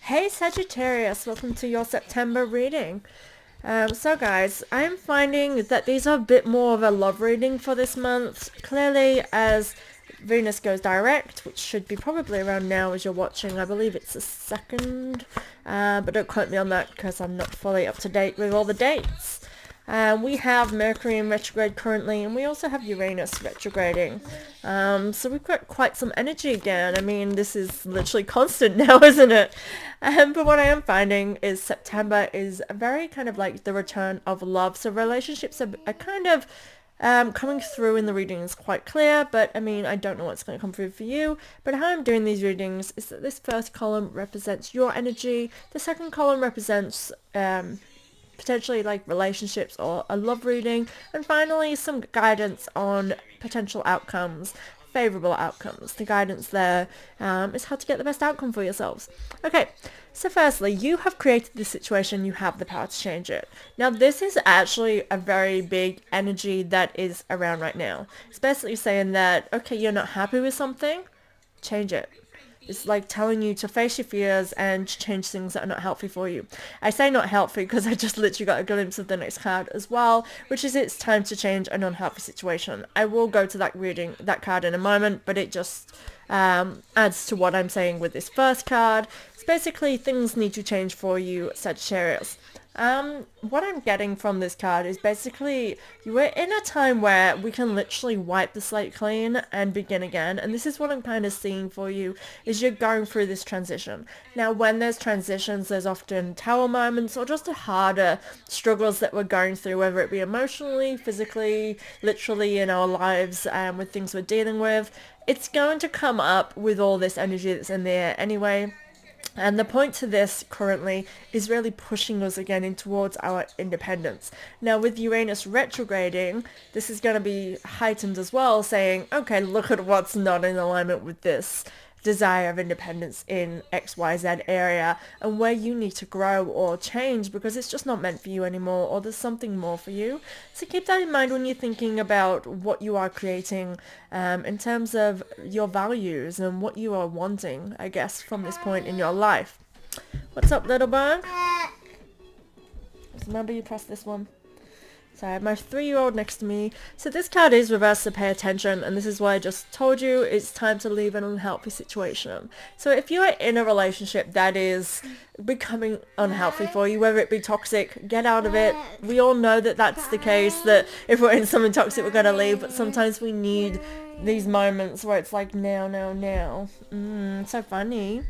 Hey Sagittarius, welcome to your September reading. So guys, I'm finding that these are a bit more of a love reading for this month. Clearly, as Venus goes direct, which should be probably around now as you're watching. I believe it's the 2nd, but don't quote me on that because I'm not fully up to date with all the dates. We have Mercury in retrograde currently, and we also have Uranus retrograding. So we've got quite some energy again. I mean, this is literally constant now, isn't it? But what I am finding is September is very kind of like the return of love. So relationships are kind of coming through in the reading is quite clear, but I mean, I don't know what's going to come through for you. But how I'm doing these readings is that this first column represents your energy. The second column represents potentially like relationships or a love reading, and finally some guidance on potential outcomes, favorable outcomes. The guidance there is how to get the best outcome for yourselves. Okay, so firstly, you have created this situation, you have the power to change it. Now this is actually a very big energy that is around right now. It's basically saying that, okay, you're not happy with something, change it. It's like telling you to face your fears and change things that are not healthy for you. I say not healthy because I just literally got a glimpse of the next card as well, which is it's time to change an unhealthy situation. I will go to that card in a moment, but it just adds to what I'm saying with this first card. It's basically things need to change for you, Sagittarius. What I'm getting from this card is basically you are in a time where we can literally wipe the slate clean and begin again, and this is what I'm kind of seeing for you is you're going through this transition. Now when there's transitions, there's often tower moments or just harder struggles that we're going through, whether it be emotionally, physically, literally in our lives, with things we're dealing with. It's going to come up with all this energy that's in there anyway. And the point to this currently is really pushing us again in towards our independence. Now with Uranus retrograding, this is going to be heightened as well, saying, okay, look at what's not in alignment with this desire of independence in XYZ area and where you need to grow or change because it's just not meant for you anymore, or there's something more for you. So keep that in mind when you're thinking about what you are creating in terms of your values and what you are wanting, I guess, from this point in your life. What's up, little bird? Just remember you press this one. So I have my 3-year-old next to me. So this card is reversed, so pay attention. And this is why I just told you it's time to leave an unhealthy situation. So if you are in a relationship that is becoming unhealthy for you, whether it be toxic, get out of it. We all know that that's the case, that if we're in something toxic, we're going to leave. But sometimes we need these moments where it's like, now. So funny.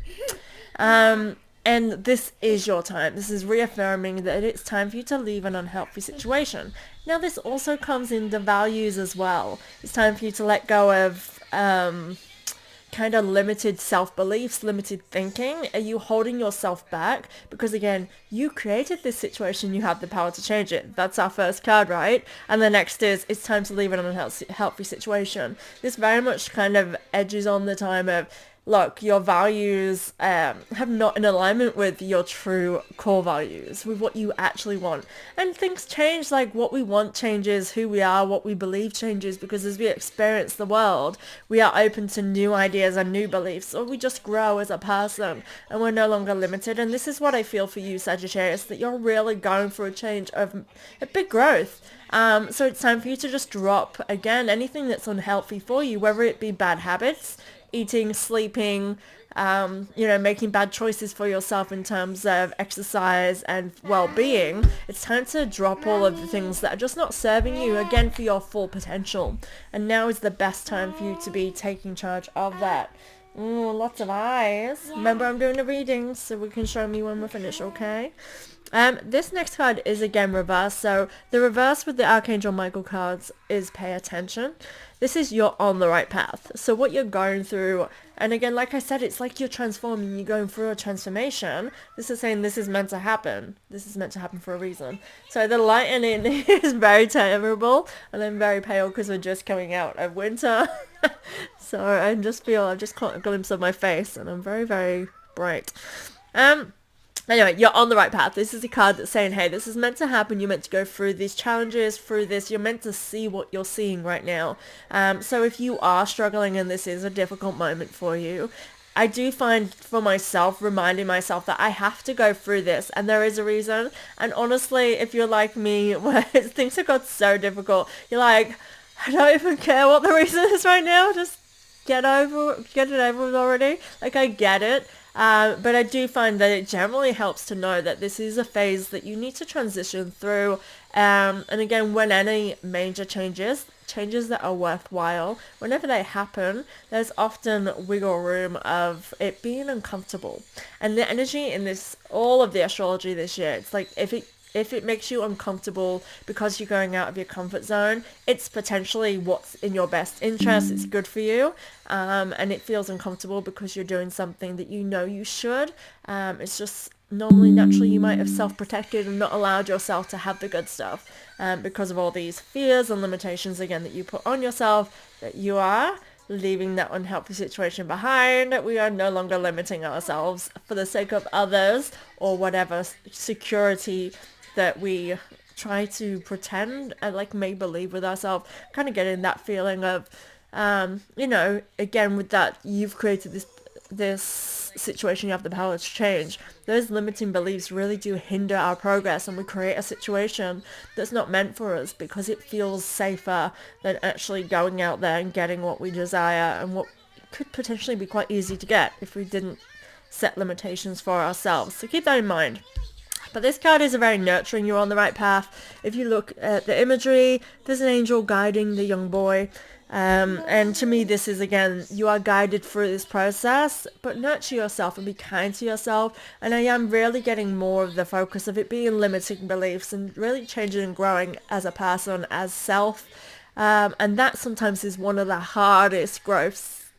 And this is your time. This is reaffirming that it's time for you to leave an unhealthy situation. Now this also comes in the values as well. It's time for you to let go of kind of limited self-beliefs, limited thinking. Are you holding yourself back? Because again, you created this situation, you have the power to change it. That's our first card, right? And the next is, it's time to leave an unhealthy situation. This very much kind of edges on the time of, look, your values have not in alignment with your true core values, with what you actually want. And things change, like what we want changes, who we are, what we believe changes, because as we experience the world, we are open to new ideas and new beliefs, or we just grow as a person and we're no longer limited. And this is what I feel for you, Sagittarius, that you're really going through a change of a big growth. So it's time for you to just drop, again, anything that's unhealthy for you, whether it be bad habits, eating, sleeping, making bad choices for yourself in terms of exercise and well-being. It's time to drop all of the things that are just not serving you, again, for your full potential. And now is the best time for you to be taking charge of that. Lots of eyes. Remember, I'm doing a reading, so we can show me when we're finished, okay? This next card is again reversed. So the reverse with the Archangel Michael cards is pay attention. This is you're on the right path. So what you're going through, and again, like I said, it's like you're transforming, you're going through a transformation. This is saying this is meant to happen. This is meant to happen for a reason. So the lightning is very terrible, and I'm very pale because we're just coming out of winter. So I've just caught a glimpse of my face, and I'm very, very bright. Anyway, you're on the right path. This is a card that's saying, hey, this is meant to happen. You're meant to go through these challenges, through this. You're meant to see what you're seeing right now. So if you are struggling and this is a difficult moment for you, I do find for myself, reminding myself that I have to go through this and there is a reason. And honestly, if you're like me, where things have got so difficult, you're like, I don't even care what the reason is right now. Just get it over with already. Like, I get it. But I do find that it generally helps to know that this is a phase that you need to transition through. And again, when any major changes that are worthwhile, whenever they happen, there's often wiggle room of it being uncomfortable. And the energy in this, all of the astrology this year, it's like if it makes you uncomfortable because you're going out of your comfort zone, it's potentially what's in your best interest. It's good for you. And it feels uncomfortable because you're doing something that you know you should. It's just normally, naturally, you might have self-protected and not allowed yourself to have the good stuff because of all these fears and limitations, again, that you put on yourself, that you are leaving that unhelpful situation behind. We are no longer limiting ourselves for the sake of others or whatever security that we try to pretend and like make believe with ourselves. Kind of getting that feeling of again, with that, you've created this situation, you have the power to change. Those limiting beliefs really do hinder our progress, and we create a situation that's not meant for us because it feels safer than actually going out there and getting what we desire and what could potentially be quite easy to get if we didn't set limitations for ourselves. So keep that in mind. But this card is a very nurturing, you're on the right path. If you look at the imagery, there's an angel guiding the young boy. And to me, this is, again, you are guided through this process, but nurture yourself and be kind to yourself. And I am really getting more of the focus of it being limiting beliefs and really changing and growing as a person, as self. And that sometimes is one of the hardest growth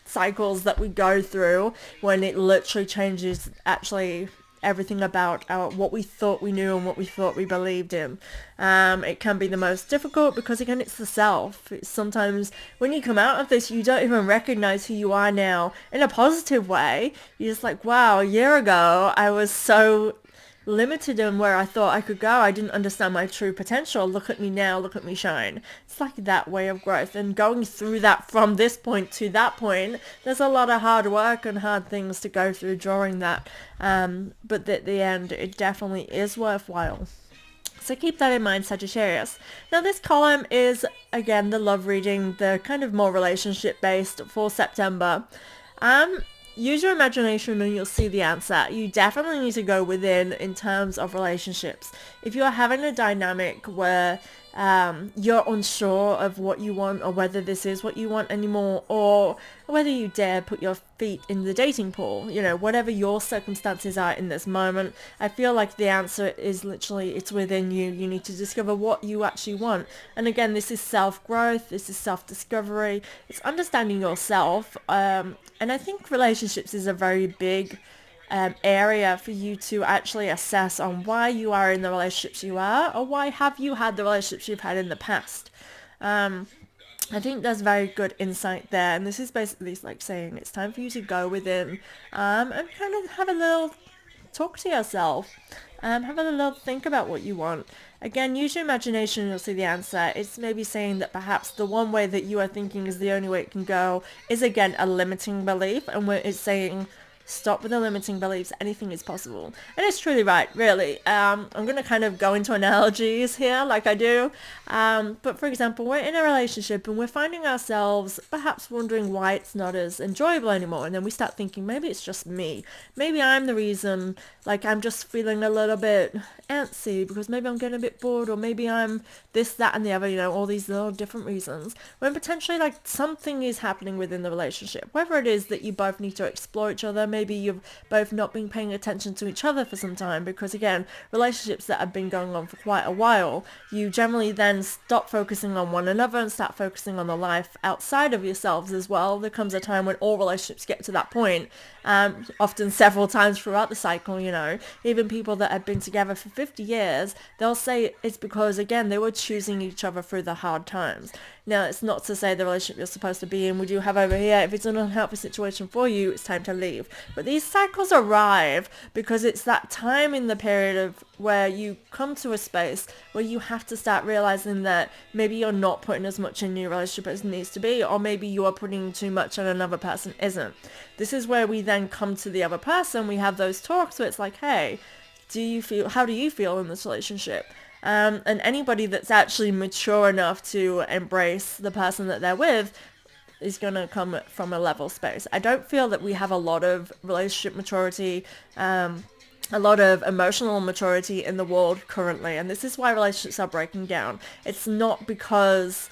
cycles that we go through, when it literally changes actually everything about what we thought we knew and what we thought we believed in. It can be the most difficult because, again, it's the self. Sometimes when you come out of this, you don't even recognize who you are now in a positive way. You're just like, wow, a year ago I was so limited in where I thought I could go. I didn't understand my true potential. Look at me now, look at me shine. It's like that way of growth, and going through that from this point to that point, there's a lot of hard work and hard things to go through during that, but at the end it definitely is worthwhile. So keep that in mind, Sagittarius. Now this column is, again, the love reading, the kind of more relationship based for September. Use your imagination and you'll see the answer. You definitely need to go within in terms of relationships. If you're having a dynamic where you're unsure of what you want, or whether this is what you want anymore, or whether you dare put your feet in the dating pool, whatever your circumstances are in this moment, I feel like the answer is literally, it's within you. You need to discover what you actually want. And again, this is self-growth, this is self-discovery, it's understanding yourself. And I think relationships is a very big area for you to actually assess on why you are in the relationships you are, or why have you had the relationships you've had in the past. I think there's very good insight there, and this is basically like saying it's time for you to go within and kind of have a little talk to yourself. Have a little think about what you want. Again, use your imagination and you'll see the answer. It's maybe saying that perhaps the one way that you are thinking is the only way it can go is, again, a limiting belief, and it's saying stop with the limiting beliefs, anything is possible. And it's truly right, really. I'm going to kind of go into analogies here like I do. But for example, we're in a relationship and we're finding ourselves perhaps wondering why it's not as enjoyable anymore. And then we start thinking, maybe it's just me. Maybe I'm the reason, like I'm just feeling a little bit antsy because maybe I'm getting a bit bored, or maybe I'm this, that, and the other, all these little different reasons. When potentially like something is happening within the relationship, whether it is that you both need to explore each other, maybe you've both not been paying attention to each other for some time, because again, relationships that have been going on for quite a while, you generally then stop focusing on one another and start focusing on the life outside of yourselves as well. There comes a time when all relationships get to that point, often several times throughout the cycle. Even people that have been together for 50 years, they'll say it's because, again, they were choosing each other through the hard times. Now, it's not to say the relationship you're supposed to be in, would you have over here, if it's an unhealthy situation for you, it's time to leave. But these cycles arrive because it's that time in the period of where you come to a space where you have to start realizing that maybe you're not putting as much in your relationship as needs to be, or maybe you are putting too much and another person isn't. This is where we then come to the other person. We have those talks where it's like, hey, how do you feel in this relationship? And anybody that's actually mature enough to embrace the person that they're with is going to come from a level space. I don't feel that we have a lot of relationship maturity, a lot of emotional maturity in the world currently. And this is why relationships are breaking down. It's not because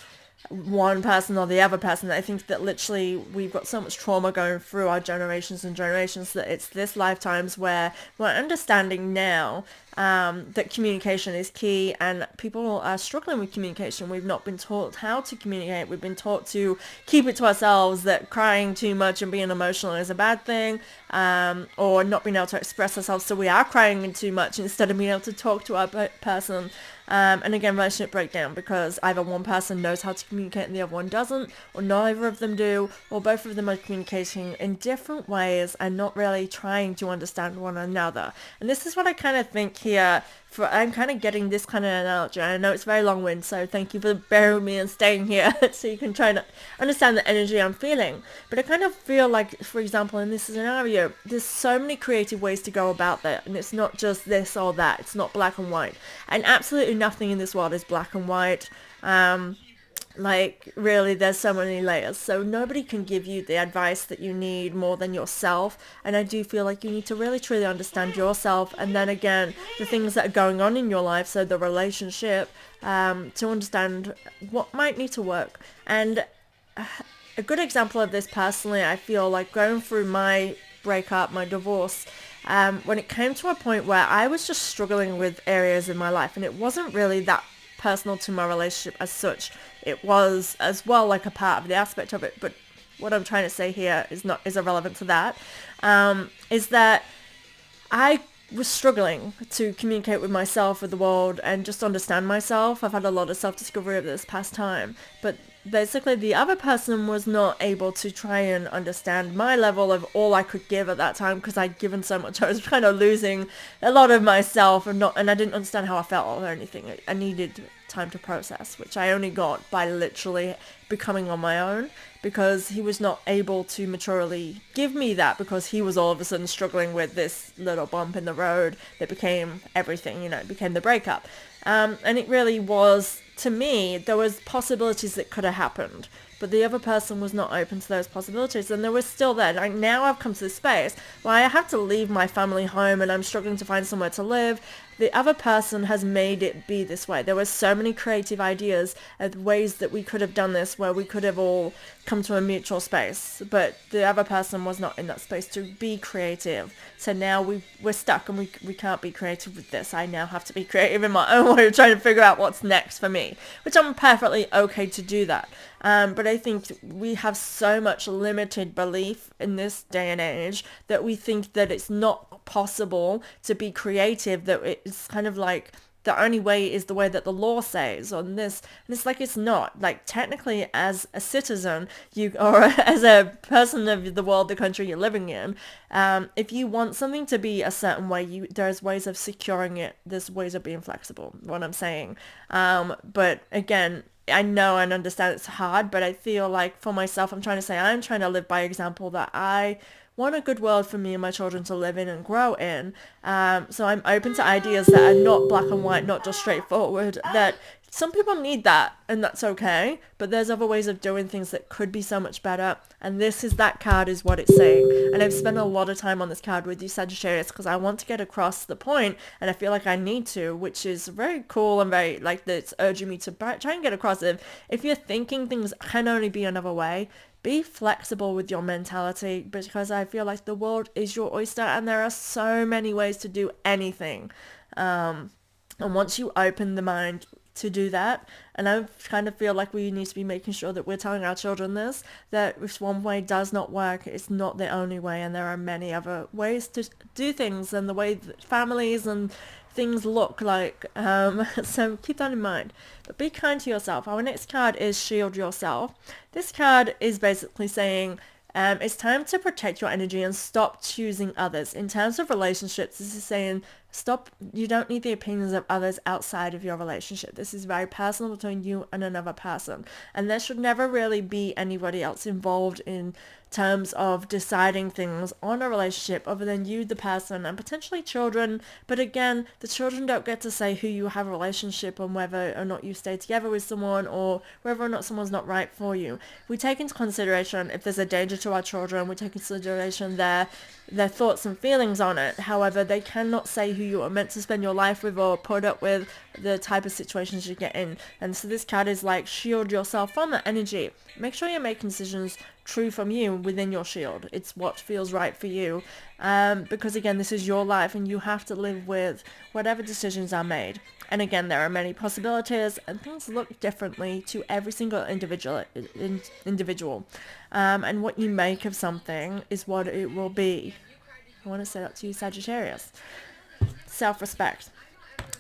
one person or the other person. I think that literally we've got so much trauma going through our generations and generations that it's this lifetimes where we're understanding now that communication is key, and people are struggling with communication. We've not been taught how to communicate. We've been taught to keep it to ourselves, that crying too much and being emotional is a bad thing, or not being able to express ourselves, so we are crying too much instead of being able to talk to our person. And again, relationship breakdown because either one person knows how to communicate and the other one doesn't, or neither of them do, or both of them are communicating in different ways and not really trying to understand one another. And this is what I kind of think here. I'm kind of getting this kind of analogy. I know it's very long-winded, so thank you for bearing with me and staying here so you can try to understand the energy I'm feeling. But I kind of feel like, for example, in this scenario, there's so many creative ways to go about that, and it's not just this or that. It's not black and white. And absolutely nothing in this world is black and white. Like, really, there's so many layers. So nobody can give you the advice that you need more than yourself. And I do feel like you need to really, truly understand yourself. And then again, the things that are going on in your life, so the relationship, to understand what might need to work. And a good example of this personally, I feel like going through my breakup, my divorce, when it came to a point where I was just struggling with areas in my life, and it wasn't really that personal to my relationship as such. It was as well like a part of the aspect of it, but what I'm trying to say here is irrelevant to that. Is that I was struggling to communicate with myself, with the world, and just understand myself. I've had a lot of self-discovery over this past time, but basically the other person was not able to try and understand my level of all I could give at that time, because I'd given so much. I was kind of losing a lot of myself, and I didn't understand how I felt or anything. I needed time to process, which I only got by literally becoming on my own, because he was not able to maturely give me that, because he was all of a sudden struggling with this little bump in the road that became everything, it became the breakup. And it really was, to me, there was possibilities that could have happened, but the other person was not open to those possibilities, and they were still there. Like, now I've come to this space where I have to leave my family home and I'm struggling to find somewhere to live. The other person has made it be this way. There were so many creative ideas of ways that we could have done this, where we could have all come to a mutual space, but the other person was not in that space to be creative. So now we're stuck, and we can't be creative with this. I now have to be creative in my own way of trying to figure out what's next for me, which I'm perfectly okay to do that. But I think we have so much limited belief in this day and age that we think that it's not possible to be creative, that it's kind of like the only way is the way that the law says on this, and it's like, it's not. Like, technically, as a citizen, or as a person of the world, the country you're living in, if you want something to be a certain way, there's ways of securing it. There's ways of being flexible, what I'm saying. But again, I know and understand it's hard, but I feel like for myself, I'm trying to live by example, that I want a good world for me and my children to live in and grow in. So I'm open to ideas that are not black and white, not just straightforward, that some people need that, and that's okay, but there's other ways of doing things that could be so much better, and that card is what it's saying. And I've spent a lot of time on this card with you, Sagittarius, because I want to get across the point, and I feel like I need to, which is very cool and very, like, that's urging me to try and get across it. If you're thinking things can only be another way, be flexible with your mentality, because I feel like the world is your oyster, and there are so many ways to do anything. And once you open the mind to do that. And I kind of feel like we need to be making sure that we're telling our children this, that if one way does not work, it's not the only way, and there are many other ways to do things and the way that families and things look like. So keep that in mind. But be kind to yourself. Our next card is Shield Yourself. This card is basically saying it's time to protect your energy and stop choosing others. In terms of relationships, this is saying stop. You don't need the opinions of others outside of your relationship. This is very personal between you and another person. And there should never really be anybody else involved in terms of deciding things on a relationship other than you, the person, and potentially children. But again, the children don't get to say who you have a relationship and whether or not you stay together with someone or whether or not someone's not right for you. We take into consideration if there's a danger to our children, we take into consideration their thoughts and feelings on it. However, they cannot say who you are meant to spend your life with or put up with the type of situations you get in. And so this card is like, shield yourself from that energy. Make sure you're making decisions true from you within your shield. It's what feels right for you. Because again, this is your life and you have to live with whatever decisions are made. And again, there are many possibilities and things look differently to every single individual. And what you make of something is what it will be. I want to say that to you, Sagittarius. Self-respect.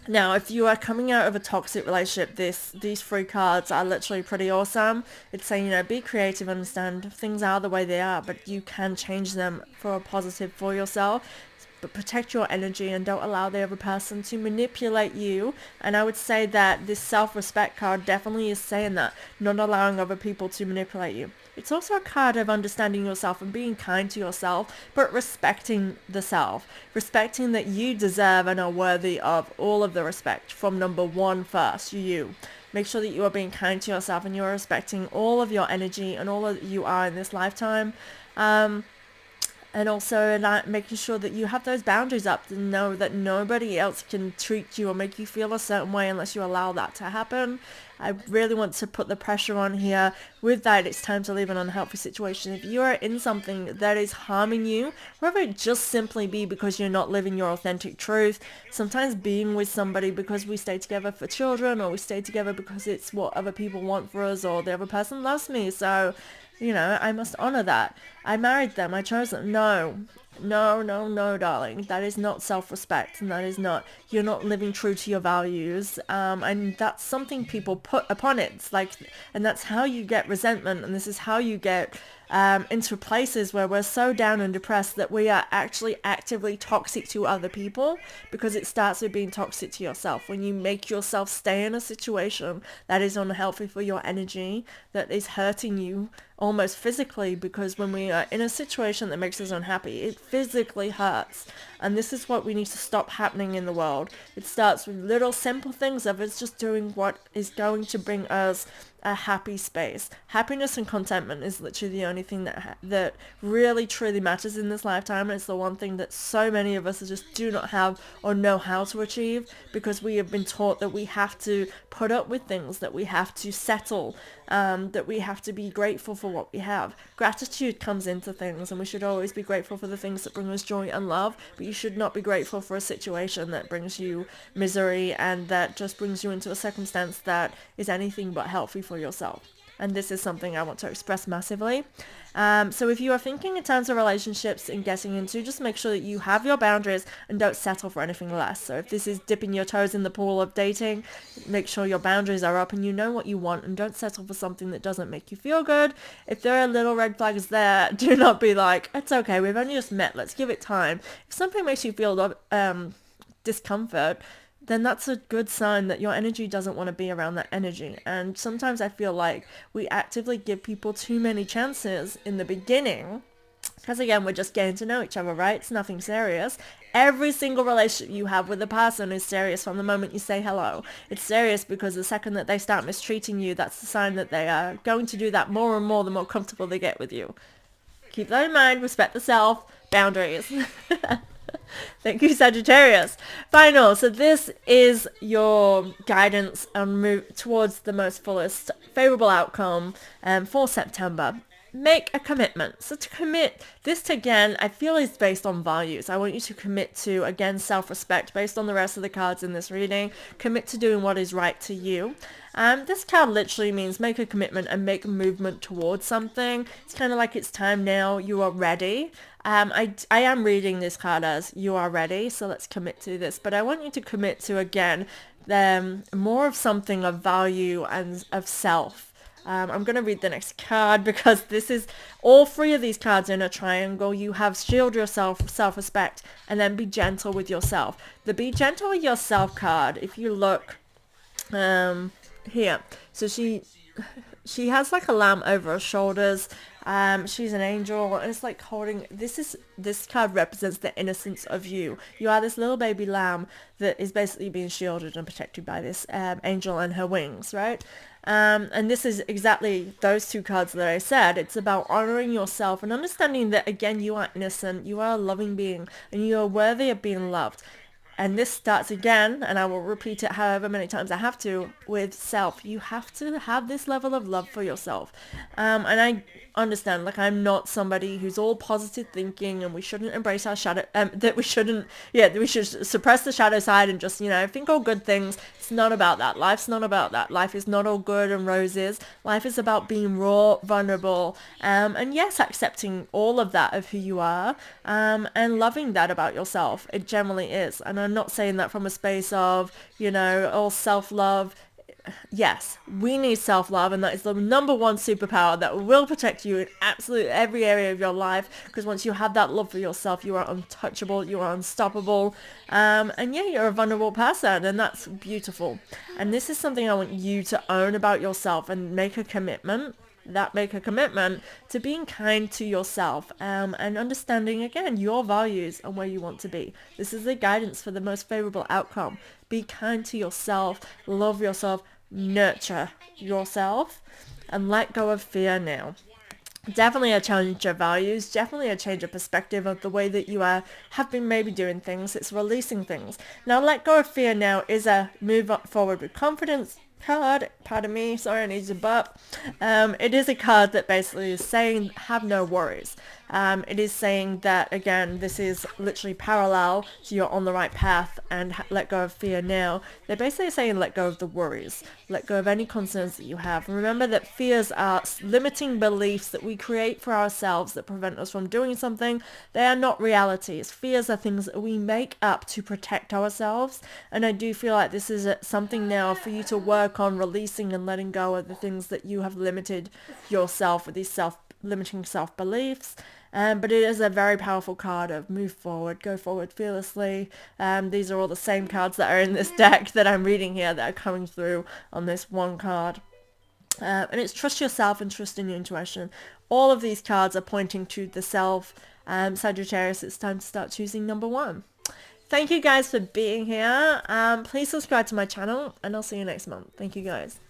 Now, if you are coming out of a toxic relationship, these three cards are literally pretty awesome. It's saying, be creative, understand things are the way they are, but you can change them for a positive for yourself. But protect your energy and don't allow the other person to manipulate you. And I would say that this self-respect card definitely is saying that, not allowing other people to manipulate you. It's also a card of understanding yourself and being kind to yourself, but respecting the self. Respecting that you deserve and are worthy of all of the respect from number one first, you. Make sure that you are being kind to yourself and you are respecting all of your energy and all that you are in this lifetime. And also making sure that you have those boundaries up to know that nobody else can treat you or make you feel a certain way unless you allow that to happen. I really want to put the pressure on here. With that, it's time to leave an unhealthy situation. If you are in something that is harming you, whether it just simply be because you're not living your authentic truth, sometimes being with somebody because we stay together for children or we stay together because it's what other people want for us or the other person loves me, so I must honor that. I married them. I chose them. No, darling. That is not self-respect. And that is not, you're not living true to your values. And that's something people put upon it. It's like, and that's how you get resentment. And this is how you get into places where we're so down and depressed that we are actually actively toxic to other people, because it starts with being toxic to yourself. When you make yourself stay in a situation that is unhealthy for your energy, that is hurting you almost physically, because when we are in a situation that makes us unhappy, it physically hurts. And this is what we need to stop happening in the world. It starts with little simple things of us just doing what is going to bring us a happy space. Happiness and contentment is literally the only thing that really truly matters in this lifetime. And it's the one thing that so many of us just do not have or know how to achieve, because we have been taught that we have to put up with things, that we have to settle, that we have to be grateful for what we have. Gratitude comes into things, and we should always be grateful for the things that bring us joy and love, but you should not be grateful for a situation that brings you misery and that just brings you into a circumstance that is anything but healthy for yourself. And this is something I want to express massively. So if you are thinking in terms of relationships and getting into, just make sure that you have your boundaries and don't settle for anything less. So if this is dipping your toes in the pool of dating, make sure your boundaries are up and you know what you want, and don't settle for something that doesn't make you feel good. If there are little red flags there, do not be like, it's okay, we've only just met, let's give it time. If something makes you feel discomfort, then that's a good sign that your energy doesn't want to be around that energy. And sometimes I feel like we actively give people too many chances in the beginning, because again, we're just getting to know each other, right? It's nothing serious. Every single relationship you have with a person is serious from the moment you say hello. It's serious because the second that they start mistreating you, that's the sign that they are going to do that more and more the more comfortable they get with you. Keep that in mind. Respect the self. Boundaries. Thank you, Sagittarius. Final. So this is your guidance and move towards the most fullest favorable outcome for September. make a commitment. So to commit, this again, I feel is based on values. I want you to commit to, again, self-respect based on the rest of the cards in this reading. Commit to doing what is right to you. This card literally means make a commitment and make a movement towards something. It's kind of like it's time now, you are ready. I am reading this card as you are ready, so let's commit to this. But I want you to commit to, again, more of something of value and of self. I'm going to read the next card because this is all three of these cards in a triangle. You have shield yourself, self-respect, and then be gentle with yourself. The be gentle with yourself card, if you look here, so she has like a lamb over her shoulders. She's an angel, and it's like holding, this card represents the innocence of you. You are this little baby lamb that is basically being shielded and protected by this angel and her wings, right? And this is exactly those two cards that I said. It's about honoring yourself and understanding that, again, you are innocent, you are a loving being, and you are worthy of being loved. And this starts again, and I will repeat it however many times I have to, with self. You have to have this level of love for yourself. And I understand, like, I'm not somebody who's all positive thinking and we shouldn't embrace our shadow, that we should suppress the shadow side and just, think all good things. It's not about that. Life's not about that. Life is not all good and roses. Life is about being raw, vulnerable, and yes, accepting all of that of who you are, and loving that about yourself. It generally is. And I'm not saying that from a space of, all self-love. Yes, we need self-love, and that is the number one superpower that will protect you in absolutely every area of your life, because once you have that love for yourself, you are untouchable, you are unstoppable, and yeah, you're a vulnerable person, and that's beautiful. And this is something I want you to own about yourself and make a commitment to being kind to yourself, and understanding, again, your values and where you want to be. This is the guidance for the most favorable outcome. Be kind to yourself, love yourself, nurture yourself, and let go of fear now. Definitely a change of values, definitely a change of perspective of the way that you have been maybe doing things. It's releasing things. Now, let go of fear now is a move forward with confidence card. Pardon me, sorry, I need to burp. It is a card that basically is saying have no worries. It is saying that, again, this is literally parallel to you're on the right path and let go of fear now. They're basically saying let go of the worries, let go of any concerns that you have. Remember that fears are limiting beliefs that we create for ourselves that prevent us from doing something. They are not realities. Fears are things that we make up to protect ourselves, and I do feel like this is something now for you to work on releasing and letting go of the things that you have limited yourself with these limiting self-beliefs. But it is a very powerful card of move forward, go forward fearlessly. These are all the same cards that are in this deck that I'm reading here that are coming through on this one card. And it's trust yourself and trust in your intuition. All of these cards are pointing to the self. Sagittarius, it's time to start choosing number one. Thank you guys for being here. Please subscribe to my channel, and I'll see you next month. Thank you guys.